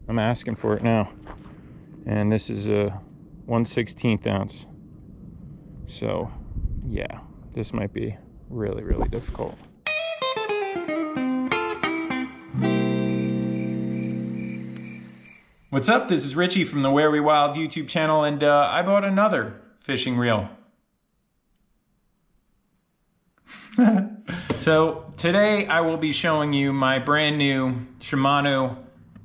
I'm asking for it now. And this is a 1/16 ounce. So yeah, this might be really, really difficult. What's up? This is Richie from the Where We Wild YouTube channel, and I bought another fishing reel. So today I will be showing you my brand new Shimano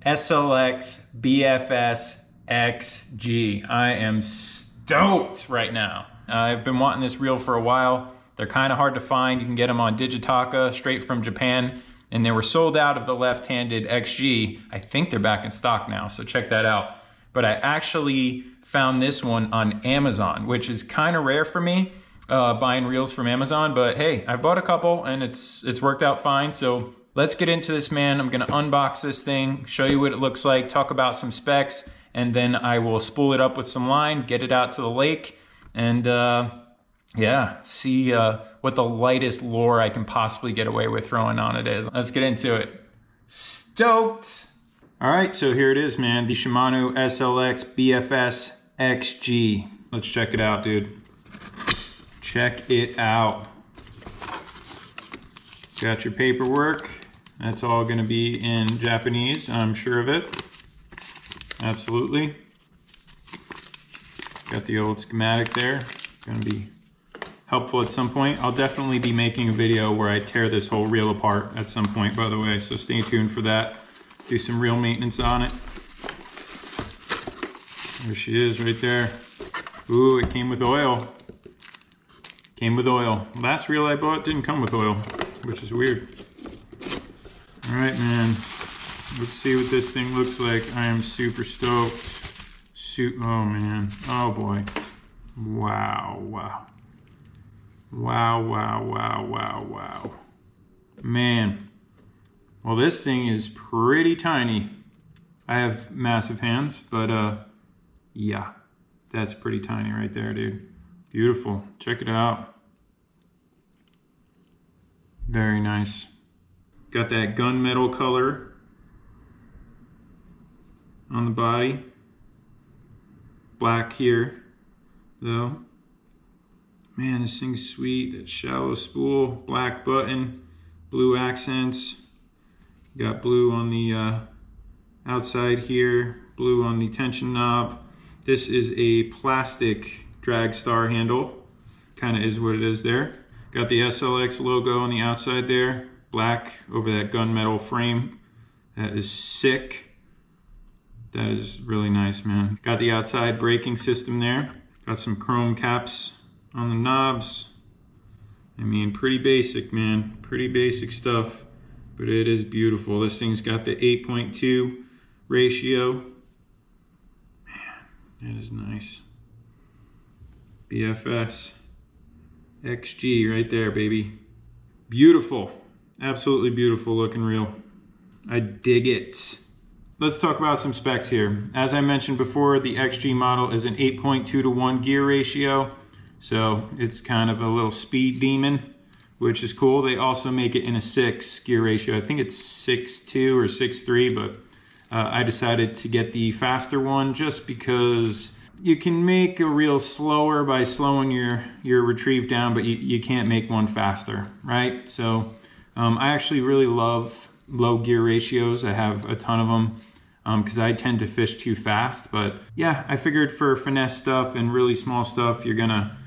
SLX BFS XG. I am stoked right now. I've been wanting this reel for a while. They're kind of hard to find. You can get them on Digitaka straight from Japan, and they were sold out of the left-handed XG. I think they're back in stock now, so check that out. But I actually found this one on Amazon, which is kind of rare for me, buying reels from Amazon, but hey, I've bought a couple and it's worked out fine. So let's get into this, man. I'm gonna unbox this thing, show you what it looks like, talk about some specs, and then I will spool it up with some line, get it out to the lake, and yeah, see what the lightest lure I can possibly get away with throwing on it is. Let's get into it. Stoked! All right, so here it is, man. The Shimano SLX BFS XG. Let's check it out, dude. Check it out. Got your paperwork. That's all gonna be in Japanese, I'm sure of it. Absolutely. Got the old schematic there. Gonna be helpful at some point. I'll definitely be making a video where I tear this whole reel apart at some point, by the way, so stay tuned for that. Do some reel maintenance on it. There she is right there. Ooh, it came with oil. Came with oil. Last reel I bought didn't come with oil, which is weird. All right, man. Let's see what this thing looks like. I am super stoked. Oh, man. Oh, boy. Wow, wow. Wow, wow, wow, wow, wow. Man. Well, this thing is pretty tiny. I have massive hands, but yeah, that's pretty tiny right there, dude. Beautiful. Check it out. Very nice. Got that gunmetal color on the body. Black here, though. Man, this thing's sweet. That shallow spool, black button, blue accents. Got blue on the outside here, blue on the tension knob. This is a plastic drag star handle. Kind of is what it is there. Got the SLX logo on the outside there. Black over that gunmetal frame. That is sick. That is really nice, man. Got the outside braking system there. Got some chrome caps on the knobs. I mean, pretty basic, man. Pretty basic stuff, but it is beautiful. This thing's got the 8.2 ratio. Man, that is nice. BFS XG right there, baby. Beautiful. Absolutely beautiful looking reel. I dig it. Let's talk about some specs here. As I mentioned before, the XG model is an 8.2:1 gear ratio. So it's kind of a little speed demon, which is cool. They also make it in a 6 gear ratio. I think it's 6.2 or 6.3, but I decided to get the faster one just because you can make a reel slower by slowing your retrieve down, but you can't make one faster, right? So I actually really love low gear ratios. I have a ton of them because I tend to fish too fast. But yeah, I figured for finesse stuff and really small stuff, you're gonna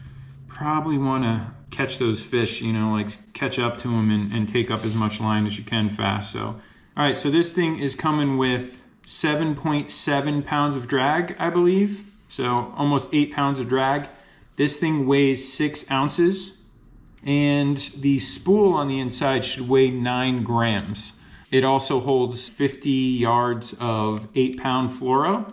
probably want to catch those fish, you know, like catch up to them and take up as much line as you can fast. So, all right, so this thing is coming with 7.7 pounds of drag, I believe. So almost 8 pounds of drag. This thing weighs 6 ounces, and the spool on the inside should weigh 9 grams. It also holds 50 yards of 8-pound fluoro.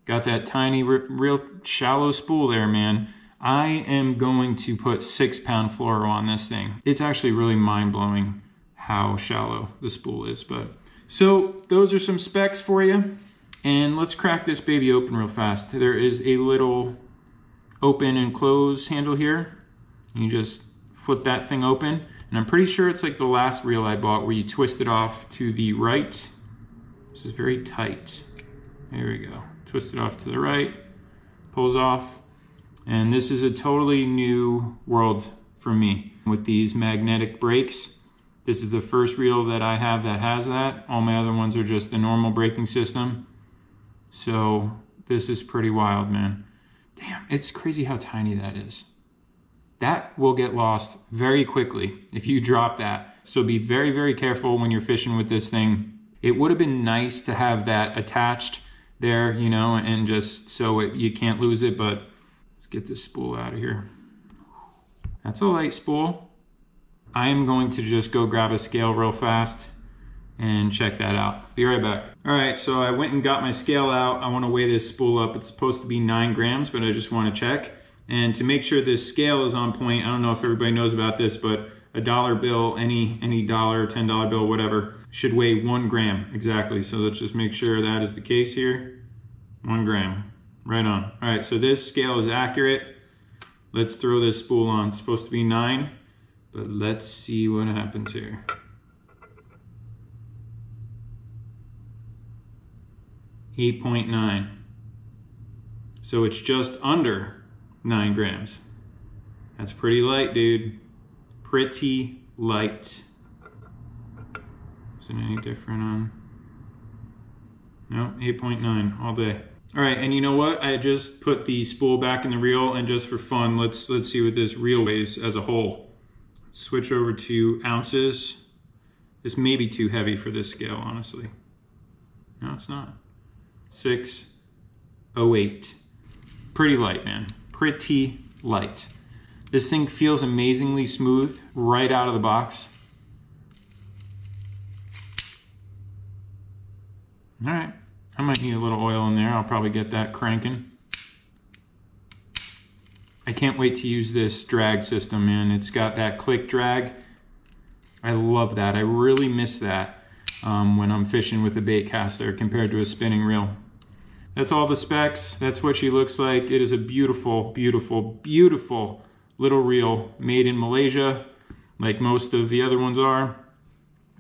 Got that tiny, real shallow spool there, man. I am going to put 6-pound fluoro on this thing. It's actually really mind-blowing how shallow the spool is. But so those are some specs for you. And let's crack this baby open real fast. There is a little open and close handle here. You just flip that thing open. And I'm pretty sure it's like the last reel I bought where you twist it off to the right. This is very tight. Here we go. Twist it off to the right, pulls off. And this is a totally new world for me with these magnetic brakes. This is the first reel that I have that has that. All my other ones are just the normal braking system. So this is pretty wild, man. Damn, it's crazy how tiny that is. That will get lost very quickly if you drop that. So be very, very careful when you're fishing with this thing. It would have been nice to have that attached there, you know, and just so you can't lose it, but let's get this spool out of here. That's a light spool. I am going to just go grab a scale real fast and check that out. Be right back. All right, so I went and got my scale out. I want to weigh this spool up. It's supposed to be 9 grams, but I just want to check. And to make sure this scale is on point, I don't know if everybody knows about this, but a dollar bill, any dollar, $10 bill, whatever, should weigh 1 gram exactly. So let's just make sure that is the case here. 1 gram, right on. All right, so this scale is accurate. Let's throw this spool on. It's supposed to be 9, but let's see what happens here. $8.9. So it's just under 9 grams. That's pretty light, dude. Pretty light. Is it any different on? No, 8.9 all day. All right, and you know what? I just put the spool back in the reel, and just for fun, let's see what this reel weighs as a whole. Switch over to ounces. This may be too heavy for this scale, honestly. No, it's not. 608. Pretty light, man. Pretty light. This thing feels amazingly smooth right out of the box. All right, I might need a little oil in there. I'll probably get that cranking. I can't wait to use this drag system, man. It's got that click drag. I love that. I really miss that when I'm fishing with a bait caster compared to a spinning reel. That's all the specs. That's what she looks like. It is a beautiful, beautiful, beautiful little reel made in Malaysia, like most of the other ones are.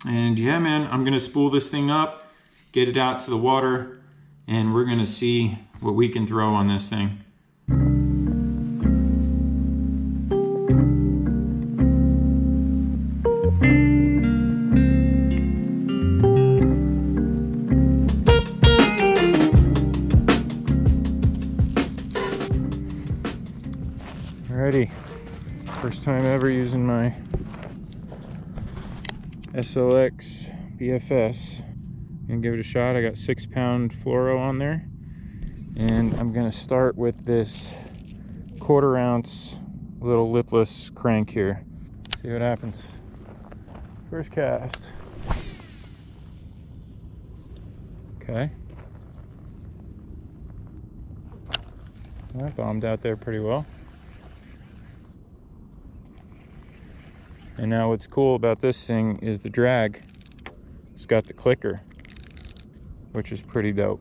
And yeah, man, I'm gonna spool this thing up, get it out to the water, and we're gonna see what we can throw on this thing. Alrighty, first time ever using my SLX BFS. Gonna give it a shot. I got 6-pound fluoro on there, and I'm gonna start with this 1/4 ounce little lipless crank here. See what happens. First cast. Okay. That bombed out there pretty well. And now what's cool about this thing is the drag. It's got the clicker, which is pretty dope.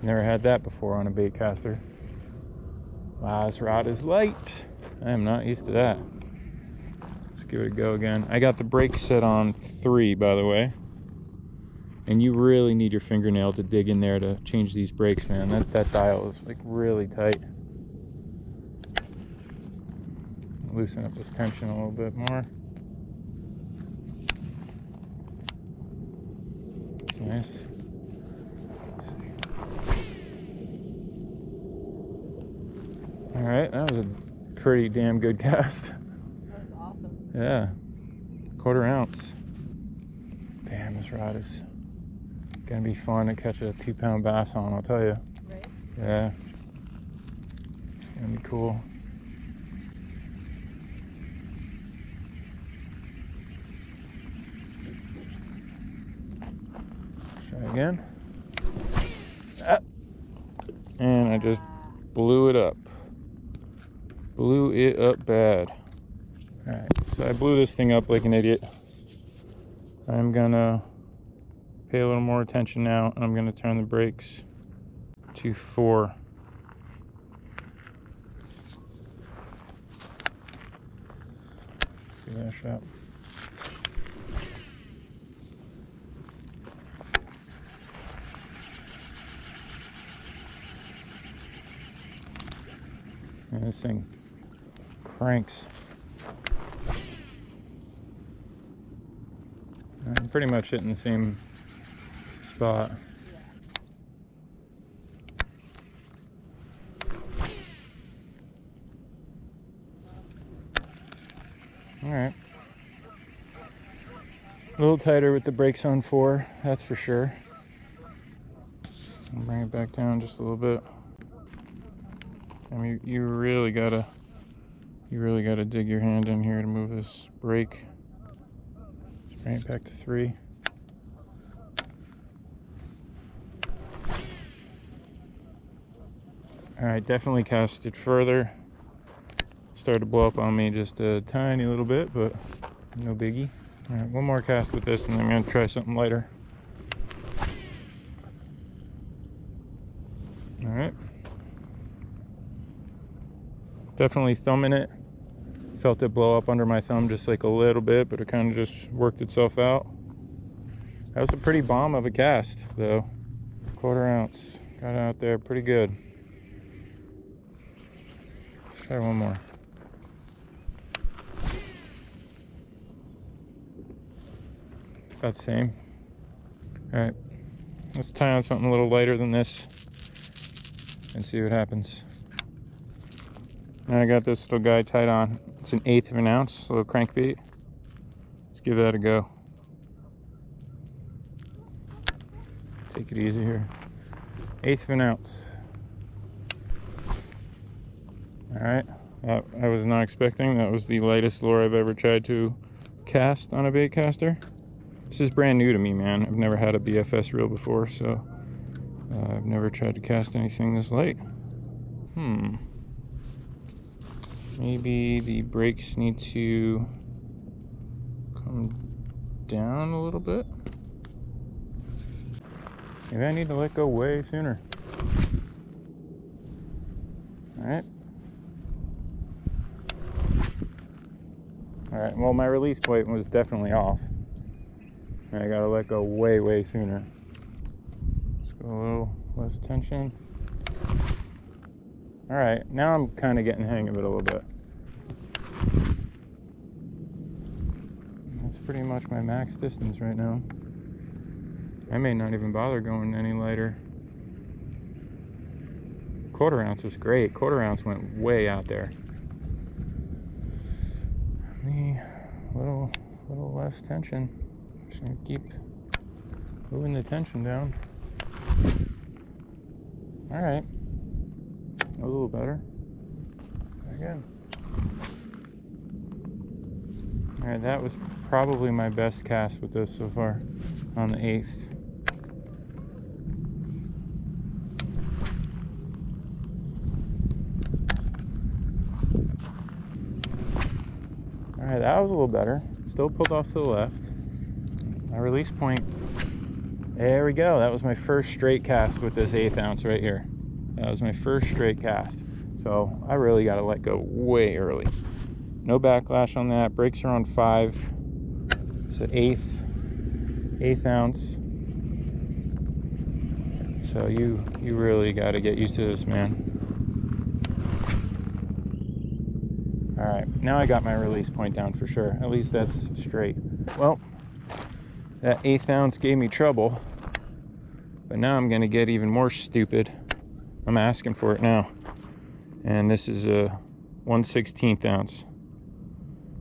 Never had that before on a bait caster. Wow, this rod is light. I am not used to that. Let's give it a go again. I got the brake set on 3, by the way. And you really need your fingernail to dig in there to change these brakes, man. That dial is like really tight. Loosen up this tension a little bit more. Nice. Let's see. All right, that was a pretty damn good cast. That was awesome. Yeah, 1/4 ounce. Damn, this rod is gonna be fun to catch a 2-pound bass on, I'll tell you. Right? Yeah, it's gonna be cool. Try again. Ah. And I just blew it up. Blew it up bad. Alright, so I blew this thing up like an idiot. I'm gonna pay a little more attention now, and I'm gonna turn the brakes to 4. Let's give that a shot. this thing cranks. I'm pretty much hitting the same spot. All right. A little tighter with the brakes on 4, that's for sure. I'll bring it back down just a little bit. I mean, you really gotta dig your hand in here to move this brake. Just bring it back to 3. All right, definitely cast it further. Started to blow up on me just a tiny little bit, but no biggie. All right, one more cast with this, and then I'm gonna try something lighter. All right. Definitely thumbing it. Felt it blow up under my thumb just like a little bit, but it kind of just worked itself out. That was a pretty bomb of a cast, though. 1/4 ounce. Got out there pretty good. Let's try one more. About the same. All right, let's tie on something a little lighter than this and see what happens. And I got this little guy tied on. It's an 1/8 of an ounce, little crankbait. Let's give that a go. Take it easy here. 1/8 of an ounce. All right, that I was not expecting. That was the lightest lure I've ever tried to cast on a bait caster. This is brand new to me, man. I've never had a BFS reel before, so I've never tried to cast anything this light. Maybe the brakes need to come down a little bit. Maybe I need to let go way sooner. All right. All right, well, my release point was definitely off. And I gotta let go way sooner. Let's go a little less tension. All right, now I'm kind of getting the hang of it a little bit. That's pretty much my max distance right now. I may not even bother going any lighter. 1/4 ounce was great. 1/4 ounce went way out there. A little less tension. Just gonna keep moving the tension down. All right, that was a little better. Again. All right, that was probably my best cast with this so far on the 1/8. All right, that was a little better. Still pulled off to the left. My release point, there we go. That was my first straight cast with this 1/8 ounce right here. That was my first straight cast. So I really got to let go way early. No backlash on that. Brakes are on 5. It's an 1/8 ounce. So you really got to get used to this, man. All right, now I got my release point down for sure. At least that's straight. Well, that 1/8 ounce gave me trouble, but now I'm gonna get even more stupid. I'm asking for it now. And this is a 1/16 ounce.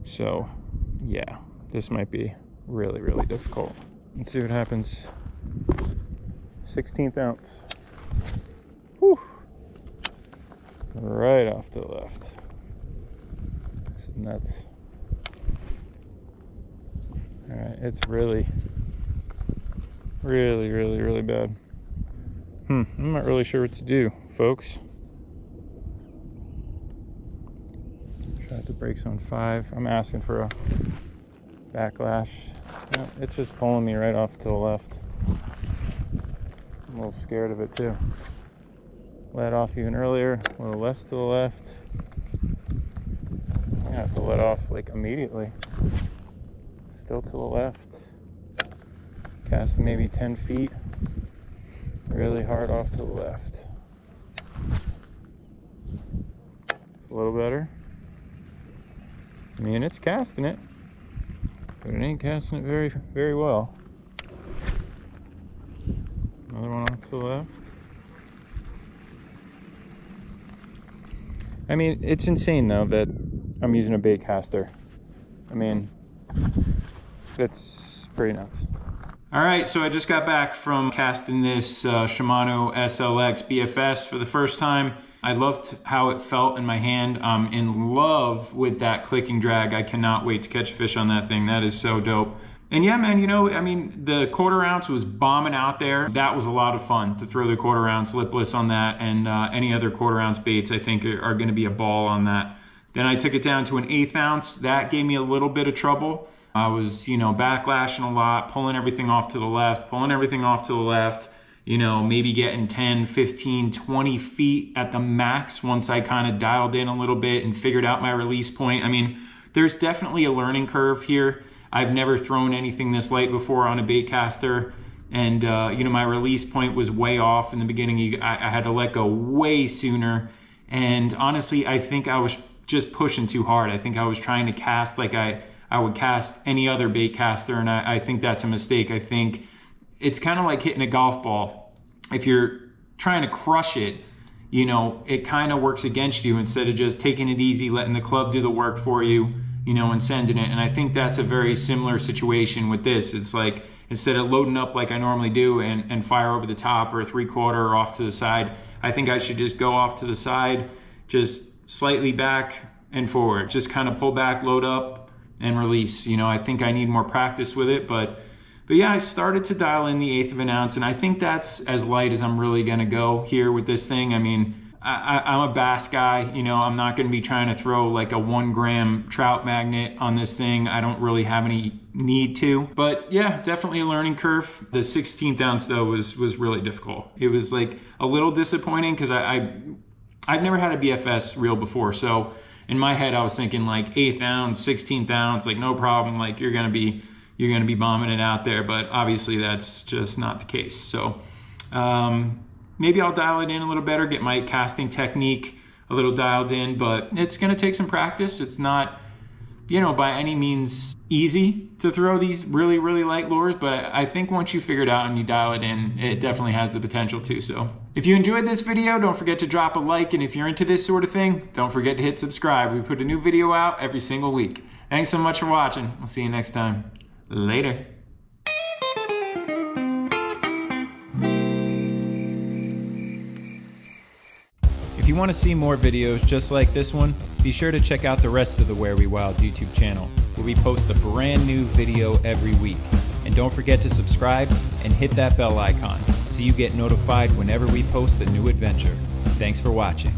So yeah, this might be really difficult. Let's see what happens. 1/16 ounce. Whew. Right off to the left. This is nuts. All right, it's really bad. I'm not really sure what to do, folks. Try the brakes on 5. I'm asking for a backlash. Yeah, it's just pulling me right off to the left. I'm a little scared of it too. Let off even earlier, a little less to the left. I have to let off like immediately. Still to the left. Cast maybe 10 feet. Really hard off to the left. a little better. I mean, it's casting it, but it ain't casting it very, very well. Another one off to the left. I mean, it's insane though that I'm using a bait caster. I mean, it's pretty nuts. All right, so I just got back from casting this Shimano SLX BFS for the first time. I loved how it felt in my hand. I'm in love with that clicking drag. I cannot wait to catch a fish on that thing. That is so dope. And yeah, man, you know, I mean, the 1/4 ounce was bombing out there. That was a lot of fun to throw the 1/4 ounce lipless on that, and any other 1/4 ounce baits I think are gonna be a ball on that. Then I took it down to an 1/8 ounce. That gave me a little bit of trouble. I was, you know, backlashing a lot, pulling everything off to the left, pulling everything off to the left, you know, maybe getting 10, 15, 20 feet at the max once I kind of dialed in a little bit and figured out my release point. I mean, there's definitely a learning curve here. I've never thrown anything this light before on a bait caster. And, you know, my release point was way off in the beginning. I had to let go way sooner. And honestly, I think I was just pushing too hard. I think I was trying to cast like I would cast any other bait caster, and I think that's a mistake. I think it's kind of like hitting a golf ball. If you're trying to crush it, you know, it kind of works against you instead of just taking it easy, letting the club do the work for you, you know, and sending it. And I think that's a very similar situation with this. It's like, instead of loading up like I normally do and fire over the top or 3/4 or off to the side, I think I should just go off to the side, just slightly back and forward, just kind of pull back, load up, and release. You know, I think I need more practice with it, but yeah, I started to dial in the 1/8 of an ounce, and I think that's as light as I'm really gonna go here with this thing. I mean, I'm a bass guy, you know, I'm not gonna be trying to throw like a 1 gram trout magnet on this thing. I don't really have any need to, but yeah, definitely a learning curve. The 16th ounce though was really difficult. It was like a little disappointing because I've never had a BFS reel before, so in my head I was thinking like 1/8 ounce, 16th ounce, like no problem, like you're gonna be bombing it out there, but obviously that's just not the case. So maybe I'll dial it in a little better, get my casting technique a little dialed in, but it's gonna take some practice. It's not, you know, by any means easy to throw these really, really light lures, but I think once you figure it out and you dial it in, it definitely has the potential to. So if you enjoyed this video, don't forget to drop a like, and if you're into this sort of thing, don't forget to hit subscribe. We put a new video out every single week. Thanks so much for watching. I'll see you next time. Later. If you want to see more videos just like this one, be sure to check out the rest of the Where We Wild YouTube channel, where we post a brand new video every week. And don't forget to subscribe and hit that bell icon so you get notified whenever we post a new adventure. Thanks for watching.